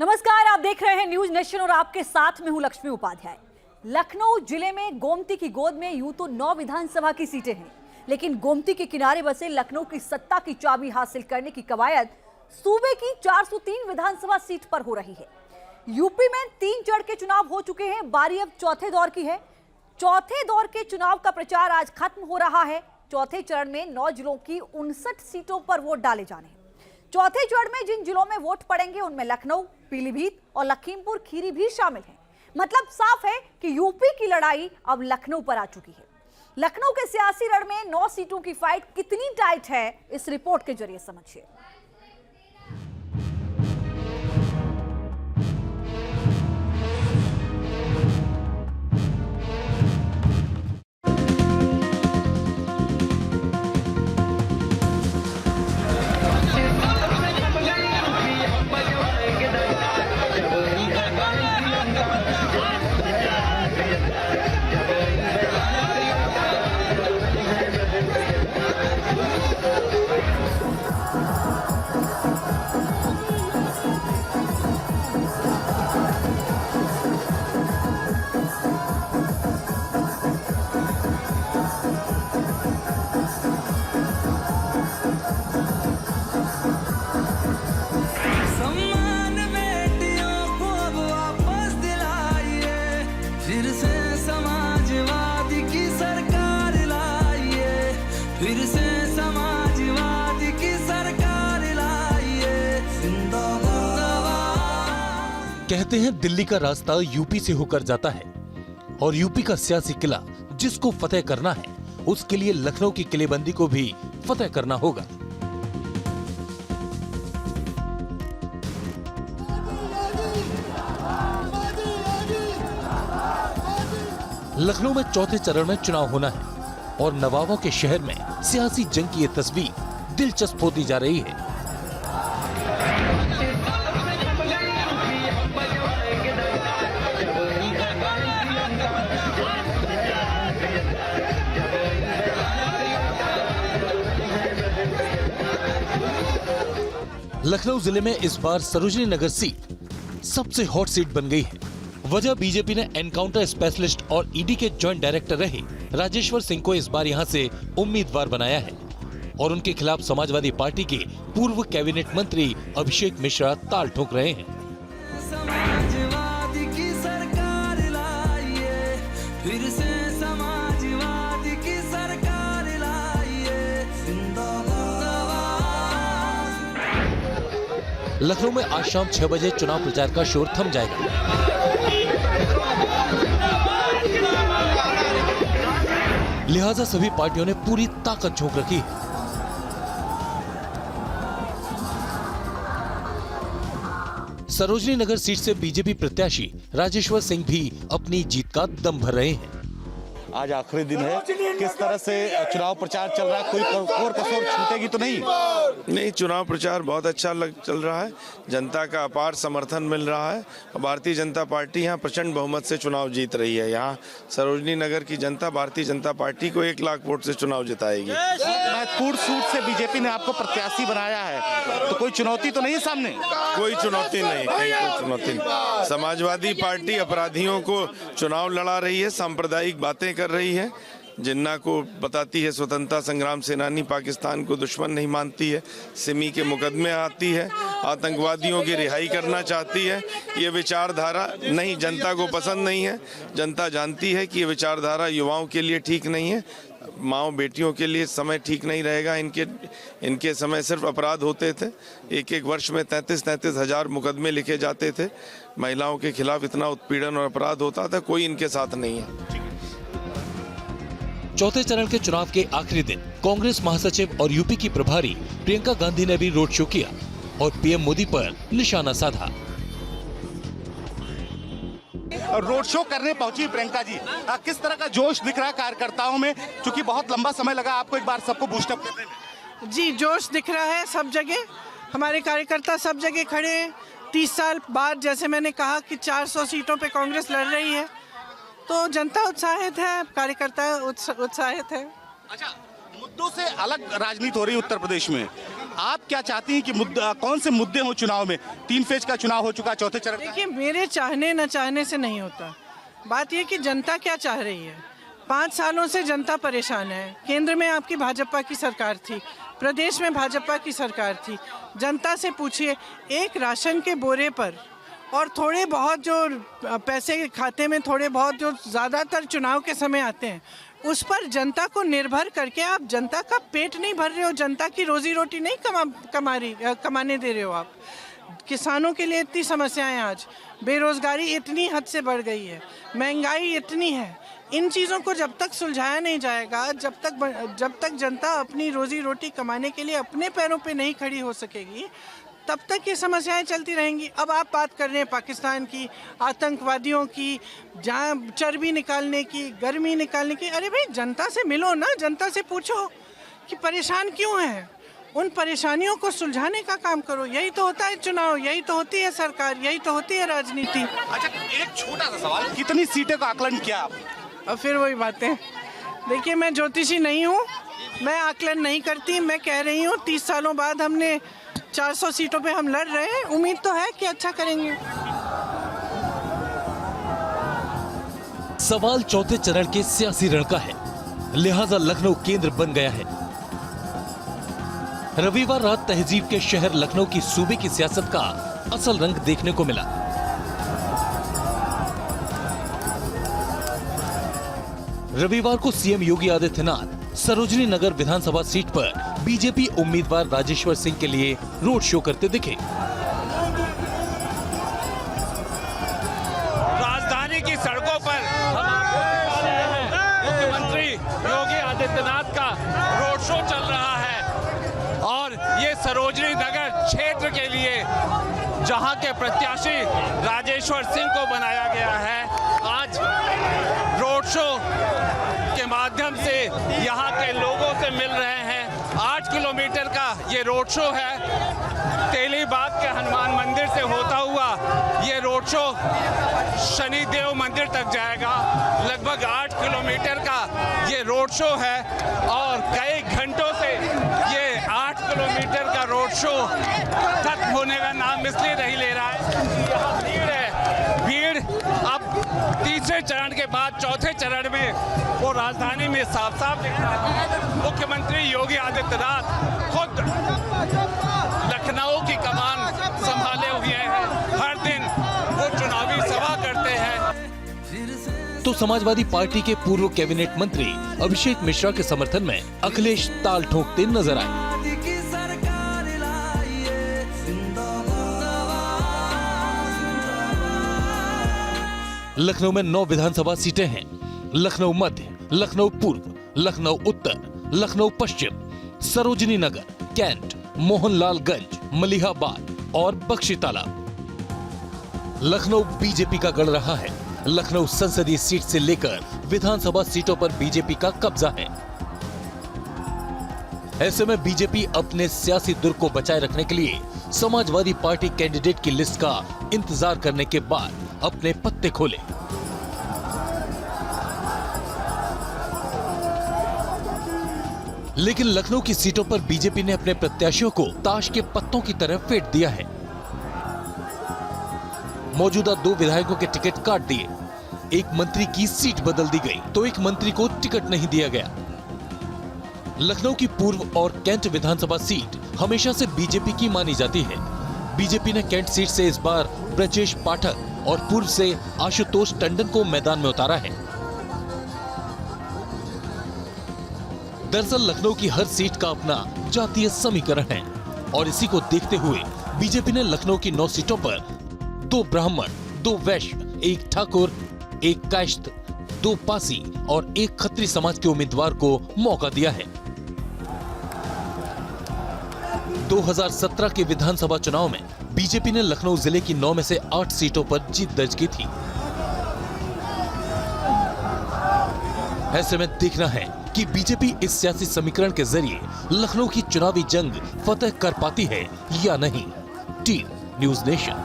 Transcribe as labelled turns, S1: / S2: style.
S1: नमस्कार, आप देख रहे हैं न्यूज नेशन और आपके साथ में हूं लक्ष्मी उपाध्याय। लखनऊ जिले में गोमती की गोद में यूं तो 9 विधानसभा की सीटें हैं, लेकिन गोमती के किनारे बसे लखनऊ की सत्ता की चाबी हासिल करने की कवायद सूबे की 403 विधानसभा सीट पर हो रही है। यूपी में 3 चरण के चुनाव हो चुके हैं, बारी अब चौथे दौर की है। चौथे दौर के चुनाव का प्रचार आज खत्म हो रहा है। चौथे चरण में 9 जिलों की 59 सीटों पर वोट डाले जाने हैं। चौथे चरण में जिन जिलों में वोट पड़ेंगे उनमें लखनऊ, पीलीभीत और लखीमपुर खीरी भी शामिल हैं। मतलब साफ है कि यूपी की लड़ाई अब लखनऊ पर आ चुकी है। लखनऊ के सियासी रण में 9 सीटों की फाइट कितनी टाइट है, इस रिपोर्ट के जरिए समझिए।
S2: कहते हैं दिल्ली का रास्ता यूपी से होकर जाता है और यूपी का सियासी किला जिसको फतेह करना है उसके लिए लखनऊ की किलेबंदी को भी फतेह करना होगा। लखनऊ में चौथे चरण में चुनाव होना है और नवाबों के शहर में सियासी जंग की ये तस्वीर दिलचस्प होती जा रही है। लखनऊ जिले में इस बार सरोजनी नगर सीट सबसे हॉट सीट बन गई है। वजह बीजेपी ने एनकाउंटर स्पेशलिस्ट और ईडी के जॉइंट डायरेक्टर रहे राजेश्वर सिंह को इस बार यहां से उम्मीदवार बनाया है और उनके खिलाफ समाजवादी पार्टी के पूर्व कैबिनेट मंत्री अभिषेक मिश्रा ताल ठोक रहे हैं। समाजवादी की सरकार लाइए, फिर से समाजवादी की सरकार लाइए, जिंदाबाद। लखनऊ में आज शाम 6 बजे चुनाव प्रचार का शोर थम जाएगा। लिहाजा सभी पार्टियों ने पूरी ताकत झोंक रखी है। सरोजनी नगर सीट से बीजेपी प्रत्याशी राजेश्वर सिंह भी अपनी जीत का दम भर रहे हैं।
S3: आज आखिरी दिन है, किस तरह से चुनाव प्रचार चल रहा है? कोई और कसौर छूटेगी तो नहीं?
S4: नहीं, चुनाव प्रचार बहुत अच्छा चल रहा है। जनता का अपार समर्थन मिल रहा है। भारतीय जनता पार्टी यहाँ प्रचंड बहुमत से चुनाव जीत रही है। यहाँ सरोजनी नगर की जनता भारतीय जनता पार्टी को 1 लाख वोट से चुनाव जिताएगी।
S3: महत्वपूर्ण सूट से बीजेपी ने आपको प्रत्याशी बनाया है, तो कोई चुनौती तो नहीं है सामने?
S4: कोई चुनौती नहीं, कोई चुनौती नहीं। समाजवादी पार्टी अपराधियों को चुनाव लड़ा रही है, सांप्रदायिक बातें कर रही है। जिन्ना को बताती है स्वतंत्रता संग्राम सेनानी, पाकिस्तान को दुश्मन नहीं मानती है, सिमी के मुकदमे आती है, आतंकवादियों की रिहाई करना चाहती है। ये विचारधारा नहीं, जनता को पसंद नहीं है। जनता जानती है कि ये विचारधारा युवाओं के लिए ठीक नहीं है, माओ बेटियों के लिए समय ठीक नहीं रहेगा। इनके समय सिर्फ अपराध होते थे। एक वर्ष में 33 हजार मुकदमे लिखे जाते थे। महिलाओं के खिलाफ इतना उत्पीड़न और अपराध होता था, कोई इनके साथ नहीं है।
S2: चौथे चरण के चुनाव के आखिरी दिन कांग्रेस महासचिव और यूपी की प्रभारी प्रियंका गांधी ने भी रोड शो किया और पीएम मोदी पर निशाना साधा।
S3: रोड शो करने पहुंची प्रियंका जी, किस तरह का जोश दिख रहा है कार्यकर्ताओं में, क्योंकि बहुत लंबा समय लगा आपको एक बार सबको बूस्ट अप करने में?
S5: जी, जोश दिख रहा है सब जगह। हमारे कार्यकर्ता सब जगह खड़े हैं। 30 साल बाद, जैसे मैंने कहा कि 400 सीटों पे कांग्रेस लड़ रही है, तो जनता उत्साहित है, कार्यकर्ता उत्साहित है।
S3: अच्छा, मुद्दों से अलग राजनीति हो रही है उत्तर प्रदेश में। आप क्या चाहती हैं कि कौन से मुद्दे हो चुनाव में? 3 फेज का चुनाव हो चुका, चौथे चरण का।
S5: देखिए, मेरे चाहने न चाहने से नहीं होता। बात यह कि जनता क्या चाह रही है। 5 सालों से जनता परेशान है। केंद्र में आपकी भाजपा की सरकार थी, प्रदेश में भाजपा की सरकार थी। जनता से पूछिए, एक राशन के बोरे पर और थोड़े बहुत जो पैसे खाते में थोड़े बहुत जो ज़्यादातर चुनाव के समय आते हैं, उस पर जनता को निर्भर करके आप जनता का पेट नहीं भर रहे हो, जनता की रोजी रोटी नहीं कमाने दे रहे हो आप। किसानों के लिए इतनी समस्याएं, आज बेरोजगारी इतनी हद से बढ़ गई है, महंगाई इतनी है। इन चीज़ों को जब तक सुलझाया नहीं जाएगा, जब तक जनता अपनी रोजी रोटी कमाने के लिए अपने पैरों पे नहीं खड़ी हो सकेगी, तब तक ये समस्याएं चलती रहेंगी। अब आप बात कर रहे हैं पाकिस्तान की, आतंकवादियों की, जहाँ चर्बी निकालने की, गर्मी निकालने की। अरे भाई, जनता से मिलो ना, जनता से पूछो कि परेशान क्यों है। उन परेशानियों को सुलझाने का काम करो। यही तो होता है चुनाव, यही तो होती है सरकार, यही तो होती है राजनीति।
S3: अच्छा, एक छोटा सा सवाल, कितनी सीटें का आकलन किया आप?
S5: और फिर वही बातें। देखिए, मैं ज्योतिषी नहीं हूँ, मैं आकलन नहीं करती। मैं कह रही हूँ 30 सालों बाद हमने 400 सीटों पे हम लड़ रहे हैं। उम्मीद तो है कि अच्छा करेंगे।
S2: सवाल चौथे चरण के सियासी रण का है, लिहाजा लखनऊ केंद्र बन गया है। रविवार रात तहजीब के शहर लखनऊ की सूबे की सियासत का असल रंग देखने को मिला। रविवार को सीएम योगी आदित्यनाथ सरोजनी नगर विधानसभा सीट पर बीजेपी उम्मीदवार राजेश्वर सिंह के लिए रोड शो करते दिखे।
S6: राजधानी की सड़कों पर मुख्यमंत्री योगी आदित्यनाथ का रोड शो चल रहा है और ये सरोजनी नगर क्षेत्र के लिए, जहां के प्रत्याशी राजेश्वर सिंह को बनाया गया है, आज रोड शो के माध्यम से यहाँ के लोगों से मिल रहे हैं। 8 किलोमीटर का ये रोड शो है। तेलीबाग के हनुमान मंदिर से होता हुआ ये रोड शो शनिदेव मंदिर तक जाएगा। लगभग 8 किलोमीटर का ये रोड शो है और कई घंटों से ये 8 किलोमीटर का रोड शो खत्म होने का नाम इसलिए नहीं ले रहा है क्योंकि यहाँ भीड़ है। भीड़ अब तीसरे चरण के बाद चौथे चरण में वो राजधानी में साफ साफ दिख रहा है। मुख्यमंत्री योगी आदित्यनाथ खुद लखनऊ की कमान संभाले हुए हैं। हर दिन वो चुनावी सभा करते हैं।
S2: तो समाजवादी पार्टी के पूर्व कैबिनेट मंत्री अभिषेक मिश्रा के समर्थन में अखिलेश ताल ठोकते नजर आए। लखनऊ में 9 विधानसभा सीटें हैं। लखनऊ मध्य, लखनऊ पूर्व, लखनऊ उत्तर, लखनऊ पश्चिम, सरोजनी नगर, कैंट, मोहनलालगंज, मलिहाबाद और बख्शी तालाब। लखनऊ बीजेपी का गढ़ रहा है। लखनऊ संसदीय सीट से लेकर विधानसभा सीटों पर बीजेपी का कब्जा है। ऐसे में बीजेपी अपने सियासी दुर्ग को बचाए रखने के लिए समाजवादी पार्टी कैंडिडेट की लिस्ट का इंतजार करने के बाद अपने पत्ते खोले। लेकिन लखनऊ की सीटों पर बीजेपी ने अपने प्रत्याशियों को ताश के पत्तों की तरह फेंट दिया है। मौजूदा 2 विधायकों के टिकट काट दिए, एक मंत्री की सीट बदल दी गई तो एक मंत्री को टिकट नहीं दिया गया। लखनऊ की पूर्व और कैंट विधानसभा सीट हमेशा से बीजेपी की मानी जाती है। बीजेपी ने कैंट सीट से इस बार ब्रजेश पाठक और पूर्व से आशुतोष टंडन को मैदान में उतारा है। दरअसल लखनऊ की हर सीट का अपना जातीय समीकरण है और इसी को देखते हुए बीजेपी ने लखनऊ की 9 सीटों पर 2 ब्राह्मण, 2 वैश्य, 1 ठाकुर, 1 कायस्थ, 2 पासी और 1 खत्री समाज के उम्मीदवार को मौका दिया है। 2017 के विधानसभा चुनाव में बीजेपी ने लखनऊ जिले की 9 में से 8 सीटों पर जीत दर्ज की थी। ऐसे में देखना है कि बीजेपी इस सियासी समीकरण के जरिए लखनऊ की चुनावी जंग फतेह कर पाती है या नहीं। Team news nation.